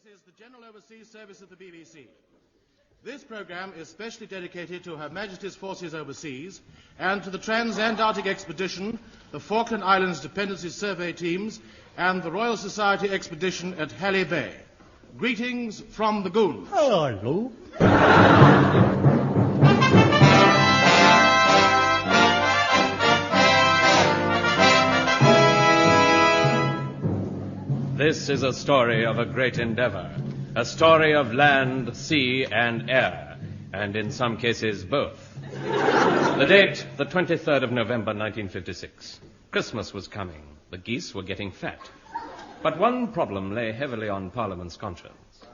This is the General Overseas Service of the BBC. This programme is specially dedicated to Her Majesty's forces overseas and to the Trans-Antarctic Expedition, the Falkland Islands Dependency Survey Teams, and the Royal Society Expedition at Halley Bay. Greetings from the Goon. Hello. This is a story of a great endeavor, a story of land, sea, and air, and in some cases both. The date, the 23rd of November, 1956. Christmas was coming. The geese were getting fat. But one problem lay heavily on Parliament's conscience.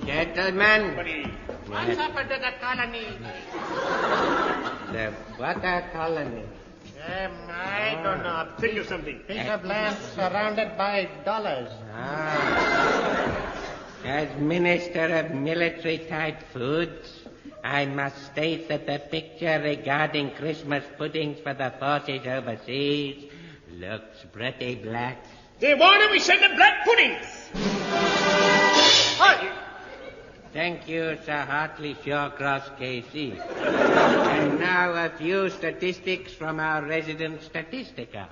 Gentlemen, What's happened to the colony? the water colony. I don't know. Think of something. Piece of land surrounded by dollars. As Minister of Military-type Foods, I must state that the picture regarding Christmas puddings for the forces overseas looks pretty black. Then why don't we send them black puddings? Thank you, Sir Hartley Shawcross, KC. And now a few statistics from our resident statistica.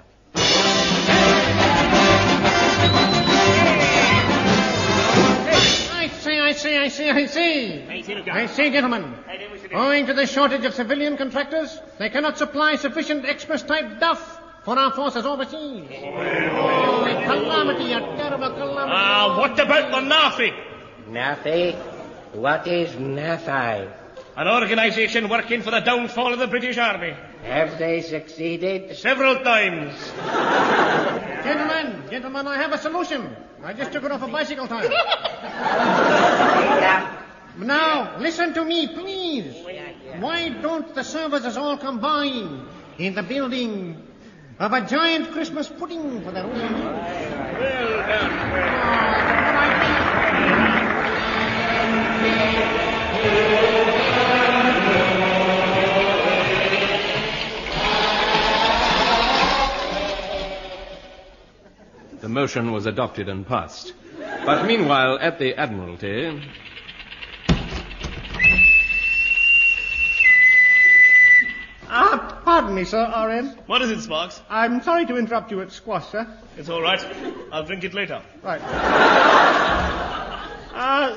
I see, gentlemen. Owing to the shortage of civilian contractors, they cannot supply sufficient Xmas-type Duff for our forces overseas. A calamity, a terrible calamity. What about the NAFI? NAFI? What is NAFI? An organisation working for the downfall of the British Army. Have they succeeded? Several times. Gentlemen, I have a solution. I just took it off a bicycle tire. Now, listen to me, please. Why don't the services all combine in the building of a giant Christmas pudding for the ruling? Well done. The motion was adopted and passed. But meanwhile, at the Admiralty... Pardon me, sir, R.M. What is it, Sparks? I'm sorry to interrupt you at squash, sir. It's all right. I'll drink it later. Right.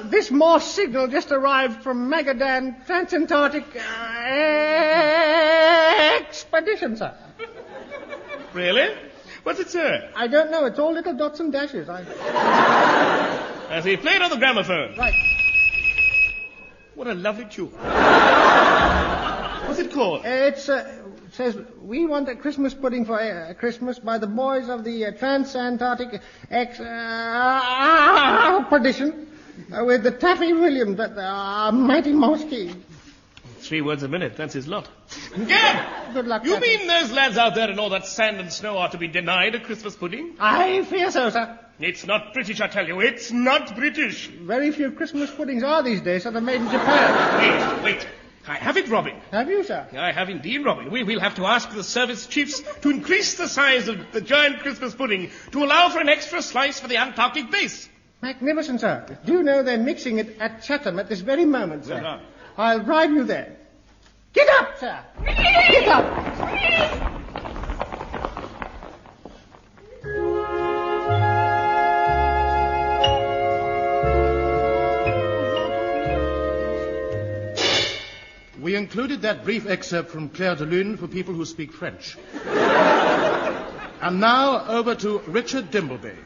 This Morse signal just arrived from Magadan Transantarctic Expedition, sir. Really? What's it say? I don't know. It's all little dots and dashes. As he played on the gramophone. Right. What a lovely tune. What's it called? It says, we want a Christmas pudding for Christmas by the boys of the Transantarctic Expedition with the Taffy Williams, the mighty mouse key. 3 words a minute, that's his lot. Gab! Good luck, You Taffy. mean those lads out there in all that sand and snow are to be denied a Christmas pudding? I fear so, sir. It's not British, I tell you. It's not British. Very few Christmas puddings are these days, so they're made in Japan. Wait. I have it, Robin. Have you, sir? I have indeed, Robin. We'll have to ask the service chiefs to increase the size of the giant Christmas pudding to allow for an extra slice for the Antarctic base. Magnificent, sir. Do you know they're mixing it at Chatham at this very moment, sir? Uh-huh. I'll drive you there. Get up, sir! Get up! We included that brief excerpt from Claire de Lune for people who speak French. And now over to Richard Dimbleby.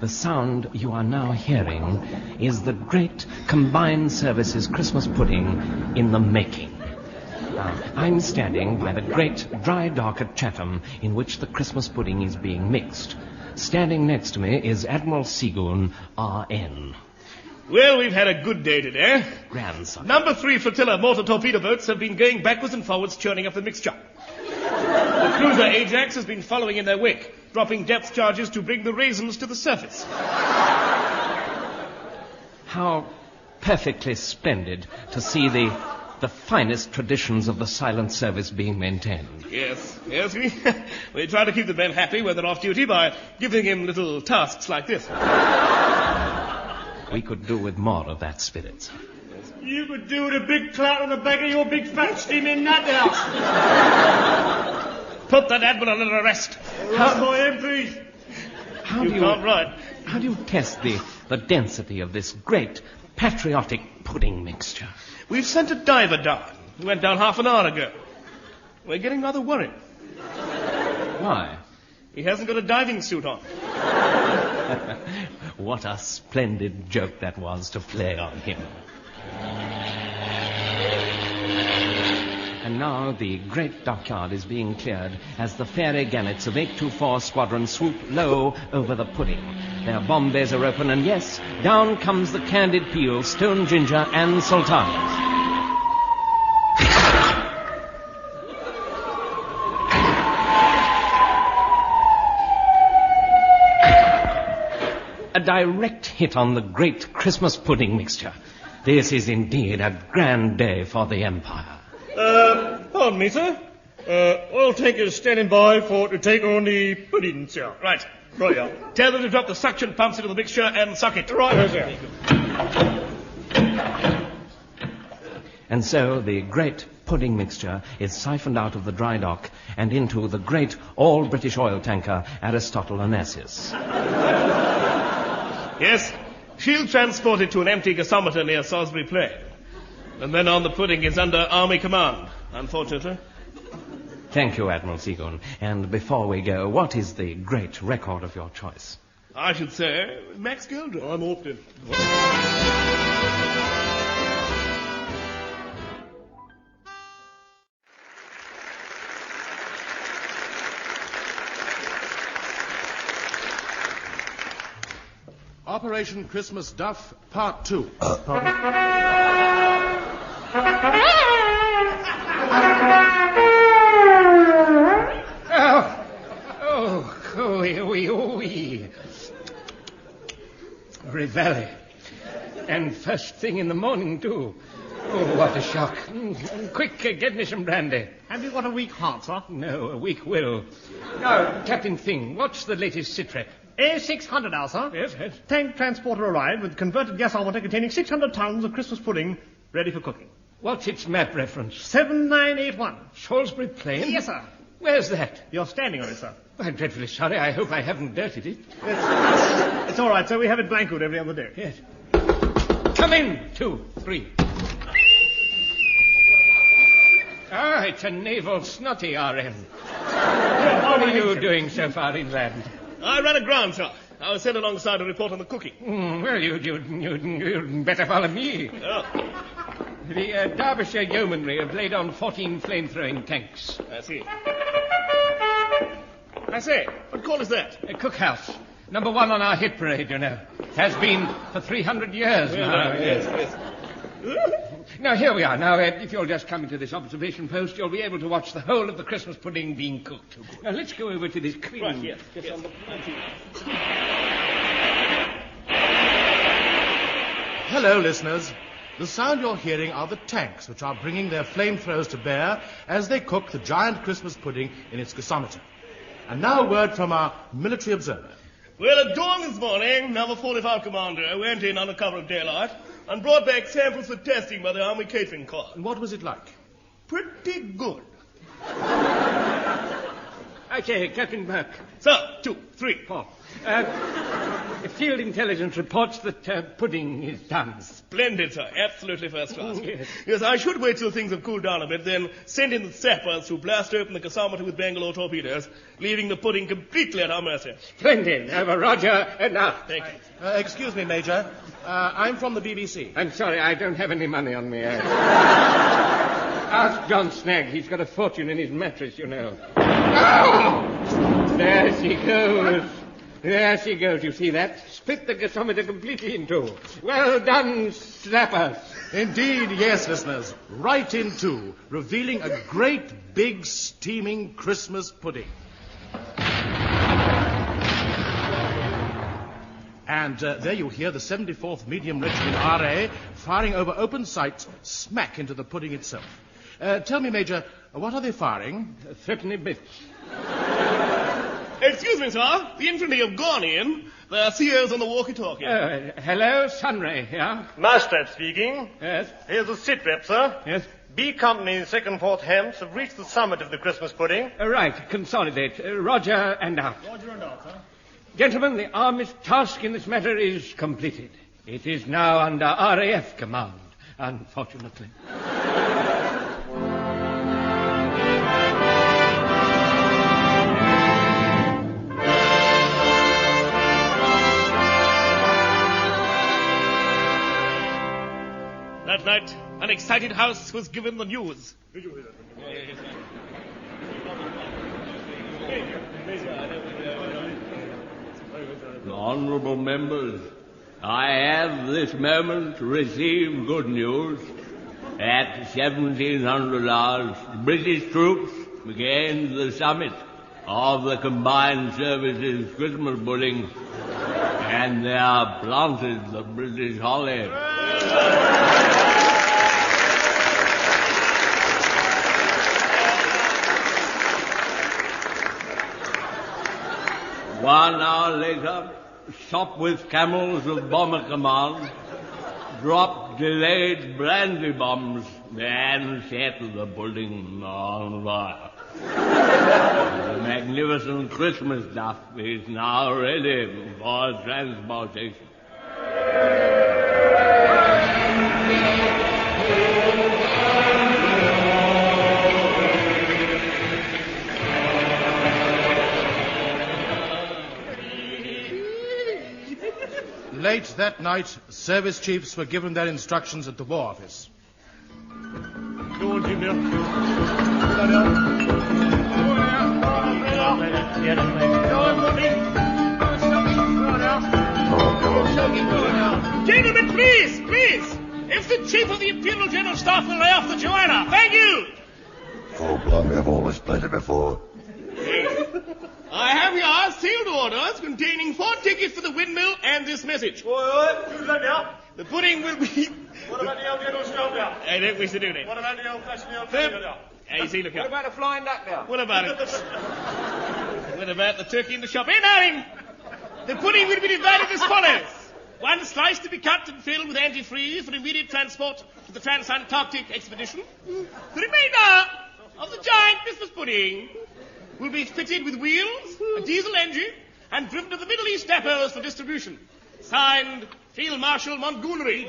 The sound you are now hearing is the great Combined Services Christmas pudding in the making. Now, I'm standing by the great dry dock at Chatham in which the Christmas pudding is being mixed. Standing next to me is Admiral Goon, R.N. Well, we've had a good day today. Grandson. Number 3 flotilla mortar torpedo boats have been going backwards and forwards, churning up the mixture. The cruiser Ajax has been following in their wake, dropping depth charges to bring the raisins to the surface. How perfectly splendid to see the the finest traditions of the silent service being maintained. Yes, we try to keep the men happy when they're off duty by giving him little tasks like this. We could do with more of that spirit, sir. You could do with a big clout on the back of your big fat steaming nut out. Put that admiral under arrest. Arrest my MPs. How do you test the density of this great patriotic pudding mixture? We've sent a diver down. He went down half an hour ago. We're getting rather worried. Why? He hasn't got a diving suit on. What a splendid joke that was to play on him. And now the great dockyard is being cleared as the fairy gannets of 824 Squadron swoop low over the pudding. Their bomb bays are open, and yes, down comes the candied peel, stone ginger, and sultanas. A direct hit on the great Christmas pudding mixture. This is indeed a grand day for the Empire. Pardon me, sir. Oil tankers standing by to take on the pudding, sir. Right. Right, yeah. Tell them to drop the suction pumps into the mixture and suck it. Right, sir. And so the great pudding mixture is siphoned out of the dry dock and into the great all-British oil tanker Aristotle Onassis. Yes, she'll transport it to an empty gasometer near Salisbury Plain. And then on the pudding is under Army command, unfortunately. Thank you, Admiral Seagoon. And before we go, what is the great record of your choice? I should say Max Gilder. I'm off then. Operation Christmas Duff, Part 2. Rivali. And first thing in the morning, too. Oh, what a shock. Quick, get me some brandy. Have you got a weak heart, sir? No, a weak will. Now, Captain Thing, what's the latest sitrep? A600 now, sir. Yes. Tank transporter arrived with converted gasometer containing 600 tons of Christmas pudding ready for cooking. What's its map reference? 7981. Salisbury Plain? Yes, sir. Where's that? You're standing on it, sir. I'm dreadfully sorry. I hope I haven't dirtied it. It's all right, sir. We have it blanketed every other day. Yes. Come in. 2, 3. Ah, it's a naval snotty, RM. What are you doing so far inland? I ran aground, sir. I was sent alongside to report on the cooking. Well, you'd better follow me. Oh, The Derbyshire Yeomanry have laid on 14 flame-throwing tanks. I see. I say, what call is that? A cookhouse. Number 1 on our hit parade, you know. Has been for 300 years now. Yes. Now, here we are. Now, if you'll just come into this observation post, you'll be able to watch the whole of the Christmas pudding being cooked. Now, let's go over to this cream. Right, yes. On the planting. Hello, listeners. The sound you're hearing are the tanks which are bringing their flamethrowers to bear as they cook the giant Christmas pudding in its gasometer. And now a word from our military observer. Well, at dawn this morning, number 45 commander went in under cover of daylight and brought back samples for testing by the Army Catering Corps. And what was it like? Pretty good. I say, Captain Burke. So, 2, 3, 4. Field intelligence reports that pudding is done. Splendid, sir. Absolutely first class. Yes. Yes, I should wait till things have cooled down a bit, then send in the sappers to blast open the gasometer with Bangalore torpedoes, leaving the pudding completely at our mercy. Splendid. Over, Roger. Now. Thank you. Excuse me, Major. I'm from the BBC. I'm sorry, I don't have any money on me. Ask John Snagg. He's got a fortune in his mattress, you know. Oh! There she goes. There she goes, you see that? Split the gasometer completely in two. Well done, snappers. Indeed, yes, listeners. Right in two, revealing a great, big, steaming Christmas pudding. And there you hear the 74th Medium Regiment RA firing over open sights smack into the pudding itself. Tell me, Major, what are they firing? Threepenny bits. Excuse me, sir. The infantry have gone in. Their CO's on the walkie-talkie. Hello, Sunray here. Master speaking. Yes. Here's the sit rep, sir. Yes. B Company and 2nd 4th Hemps have reached the summit of the Christmas pudding. Right, consolidate. Roger and out. Roger and out, sir. Gentlemen, the Army's task in this matter is completed. It is now under RAF command, unfortunately. That night, an excited house was given the news. Did you hear that? Honourable members, I have this moment received good news. At 1700 hours, British troops began the summit of the Combined Services Christmas pudding, and they are planted the British holly. One hour later, Sopwith camels of Bomber Command dropped delayed brandy bombs and set the pudding on fire. The magnificent Christmas Duff is now ready for transportation. Late that night, service chiefs were given their instructions at the War Office. Go on, Jim, now. Gentlemen, please! If the Chief of the Imperial General Staff will lay off the Joanna, thank you! Oh, blimey, I've always played it before. I have here sealed orders containing 4 tickets for the windmill and this message. Who's that now? The pudding will be... What about the old general stove now? I don't wish to do that. What about the old-fashioned old turkey now? You see, look here. What about a flying duck now? What about it? What about the turkey in the shop? Hey, darling! The pudding will be divided as follows. 1 slice to be cut and filled with antifreeze for immediate transport to the Trans-Antarctic expedition. The remainder of the giant Christmas pudding will be fitted with wheels, a diesel engine, and driven to the Middle East depots for distribution. Signed, Field Marshal Montgomery.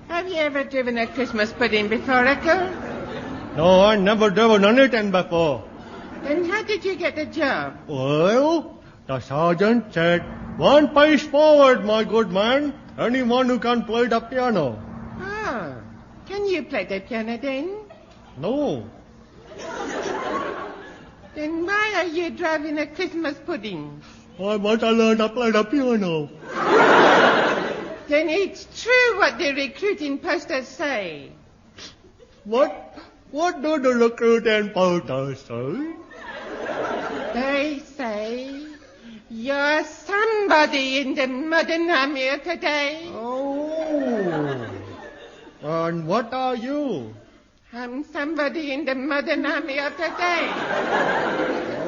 Have you ever driven a Christmas pudding before, Echo? No, I never done anything before. Then how did you get the job? Well, the sergeant said, 1 pace forward, my good man. Anyone who can play the piano. Oh, can you play the piano then? No. Then why are you driving a Christmas pudding? I want to learn to play the piano. Then it's true what the recruiting posters say. What do the recruiting posters say? They say you're somebody in the modern army of today. Oh. And what are you? I'm somebody in the modern army of today.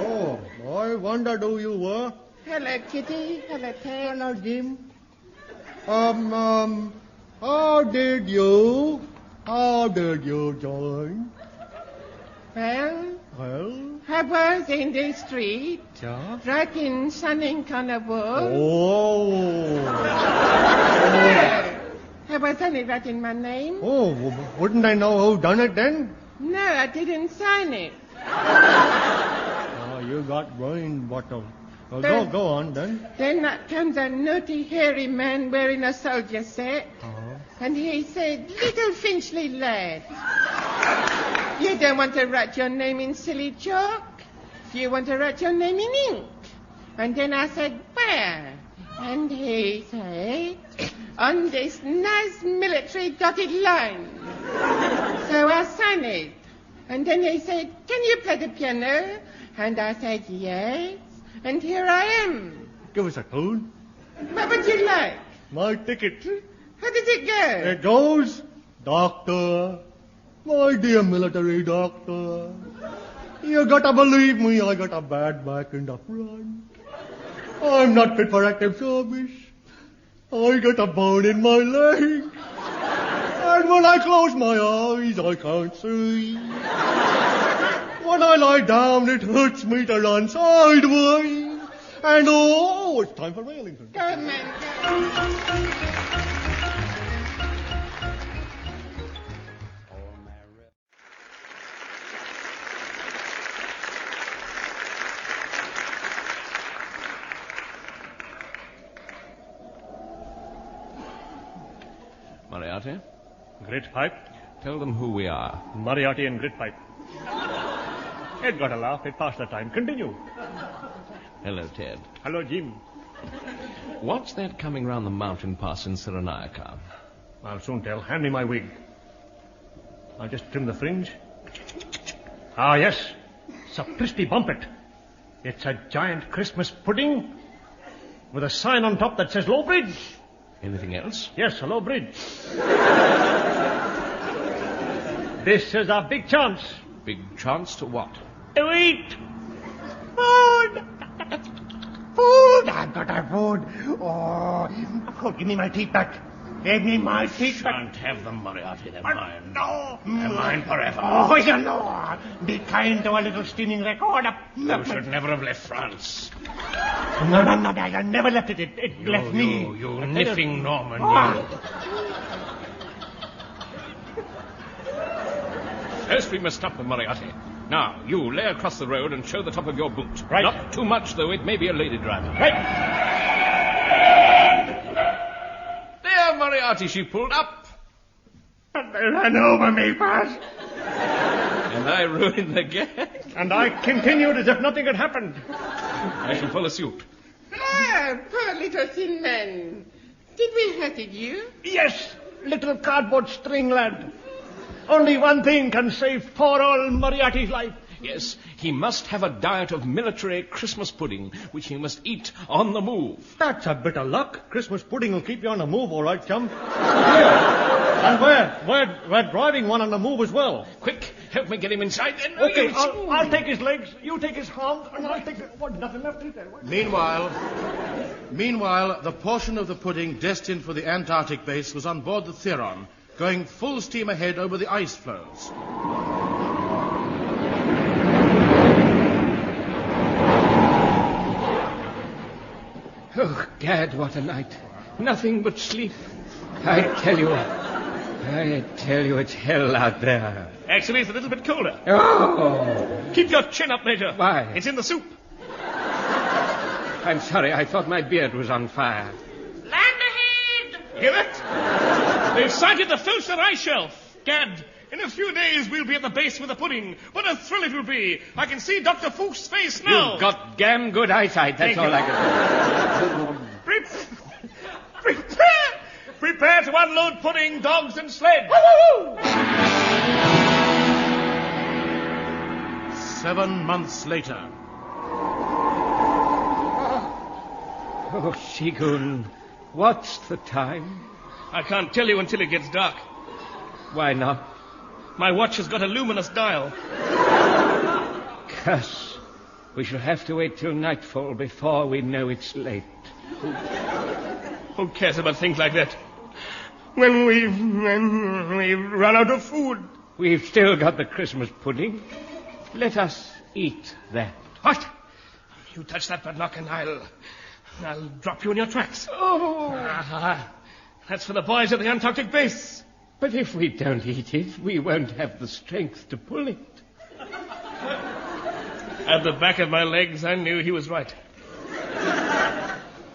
Oh, I wondered who you were. Hello, Kitty. Hello, Ted. Hello, Jim. How did you join? Well, I was in the street, Yeah? right in Sunning Carnival. Oh. I was only writing my name. Oh, wouldn't I know who done it then? No, I didn't sign it. Oh, you got brain bottom. Well, go on then. Then comes a naughty, hairy man wearing a soldier set. And he said, "Little Finchley lad, you don't want to write your name in silly chalk. You want to write your name in ink. And then I said, where? And he said, on this nice military dotted line. So I sang it. And then he said, can you play the piano? And I said, yes. And here I am. Give us a tune. What would you like? My ticket. How did it go? It goes, Doctor, my dear military doctor, you gotta believe me, I got a bad back in the front. I'm not fit for active service. I got a bone in my leg. And when I close my eyes, I can't see. When I lie down, it hurts me to run sideways. And oh, it's time for Wellington. Go, man, go. Moriarty, Grit pipe. tell them who we are. Moriarty and grit pipe. It got a laugh. It passed the time. Continue. Hello, Ted. Hello, Jim. What's that coming round the mountain pass in Cyrenaica? I'll soon tell. Hand me my wig. I'll just trim the fringe. Ah, yes. Sapristi bumpet. It's a giant Christmas pudding with a sign on top that says Low Bridge. Anything else? Yes, a low bridge. This is our big chance. Big chance to what? To eat. Food. Food. I've got our food. Oh, give me my teeth back. Give me my teeth back. Shan't have them, Moriarty. They're But mine. no. They're mine forever. Oh, you know. Be kind to a little steaming recorder. You should never have left France. No, I never left it. It left me. You niffing Norman. First we must stop the Moriarty. Now, you lay across the road and show the top of your boot. Right. Not too much, though. It may be a lady driver. Right. There, Moriarty, she pulled up. And they ran over me, boss. And I ruined the gag. And I continued as if nothing had happened. I shall follow suit. Ah, poor little thin man. Did we hurted you? Yes, little cardboard string lad. Only one thing can save poor old Moriarty's life. Yes, he must have a diet of military Christmas pudding, which he must eat on the move. That's a bit of luck. Christmas pudding will keep you on the move, all right, chum. And we're driving one on the move as well. Quick, help me get him inside then. Okay, I'll take his legs, you take his arms, and I'll take nothing left, is there? Meanwhile, the portion of the pudding destined for the Antarctic base was on board the Theron, going full steam ahead over the ice floes. Oh, Gad, what a night. Nothing but sleep. I tell you, it's hell out there. Actually, it's a little bit colder. Oh! Keep your chin up, Major. Why? It's in the soup. I'm sorry, I thought my beard was on fire. Land ahead! Hear it? They've sighted the Filcher ice shelf. Gad, in a few days we'll be at the base with the pudding. What a thrill it will be. I can see Dr. Fuchs's face now. You've got damn good eyesight, that's all I can say. Prepare to unload pudding, dogs, and sled. 7 months later. Oh, Goon, what's the time? I can't tell you until it gets dark. Why not? My watch has got a luminous dial. Cuss. We shall have to wait till nightfall before we know it's late. Who cares about things like that? When we've run out of food. We've still got the Christmas pudding. Let us eat that. What? You touch that padlock and I'll drop you in your tracks. Oh! That's for the boys at the Antarctic base. But if we don't eat it, we won't have the strength to pull it. At the back of my legs, I knew he was right.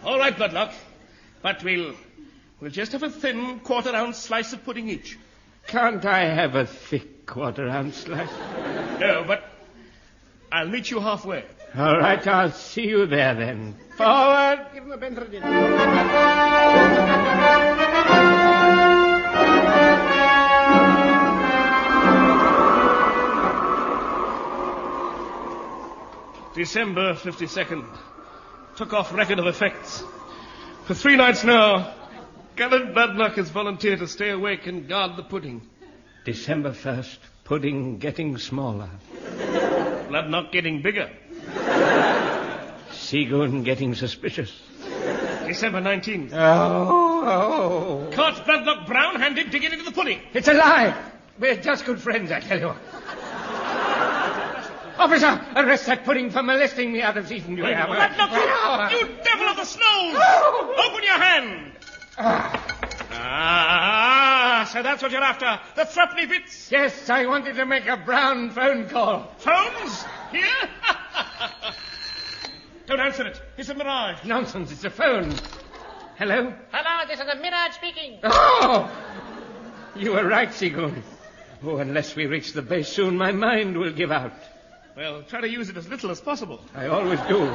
All right, Padlock. But we'll just have a thin quarter-ounce slice of pudding each. Can't I have a thick quarter-ounce slice? No, but I'll meet you halfway. All right, I'll see you there then. Forward! Give him a Benjamin. December 52nd. Took off record of effects. For 3 nights now, gallant Badluck has volunteered to stay awake and guard the pudding. December 1st, pudding getting smaller. Badluck getting bigger. Goon getting suspicious. December 19th. Oh. Caught Badluck brown-handed digging into the pudding. It's a lie. We're just good friends, I tell you. Officer, arrest that pudding for molesting me out of season. You have. Badluck, you devil of the snows! Open your hand. So that's what you're after. The threepenny bits. Yes, I wanted to make a brown phone call. Phones? Here? Don't answer it. It's a mirage. Nonsense, it's a phone. Hello? Hello, this is the Mirage speaking. Oh! You were right, Goon. Oh, unless we reach the base soon, my mind will give out. Well, try to use it as little as possible. I always do.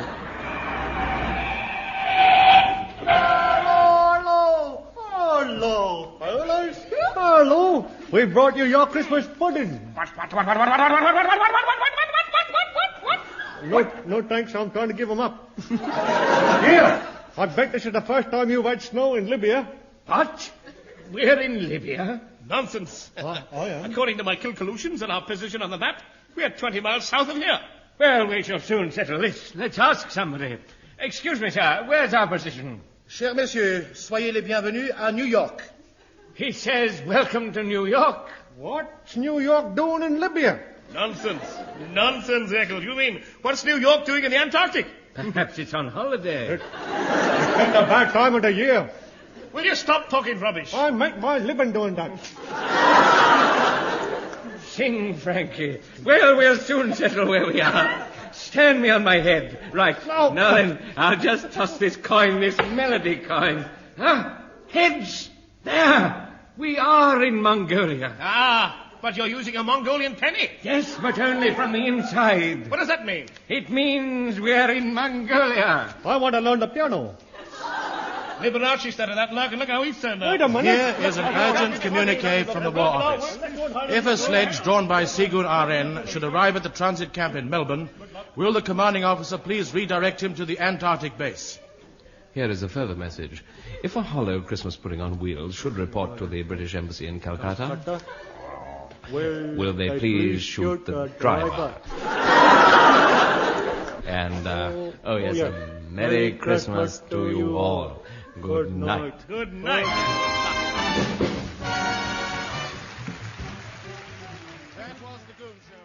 Hello, fellas. Hello. We brought you your Christmas pudding. What? No, thanks. I'm trying to give them up. Here. I bet this is the first time you've had snow in Libya. What? We're in Libya? Nonsense. I am. According to my calculations and our position on the map, we're 20 miles south of here. Well, we shall soon settle this. Let's ask somebody. Excuse me, sir. Where's our position? Chers messieurs, soyez les bienvenus à New York. He says, welcome to New York. What's New York doing in Libya? Nonsense, Eccles. You mean, what's New York doing in the Antarctic? Perhaps it's on holiday. It's a bad time of the year. Will you stop talking rubbish? I make my living doing that. Sing, Frankie. Well, we'll soon settle where we are. Stand me on my head. Right. No. Now then, I'll just toss this coin, this melody coin. Heads! There! We are in Mongolia. But you're using a Mongolian penny. Yes, but only from the inside. What does that mean? It means we're in Mongolia. I want to learn the piano. Liberace started that luck, and look how he's turned out. Wait a minute. Here is an urgent communique from the War Office. If a sledge drawn by Goon RN should arrive at the transit camp in Melbourne, will the commanding officer please redirect him to the Antarctic base? Here is a further message. If a hollow Christmas pudding on wheels should report to the British Embassy in Calcutta, will they please shoot the driver? And, yes, a Merry Christmas to you all. Good night. Good night. That was the Goon Show.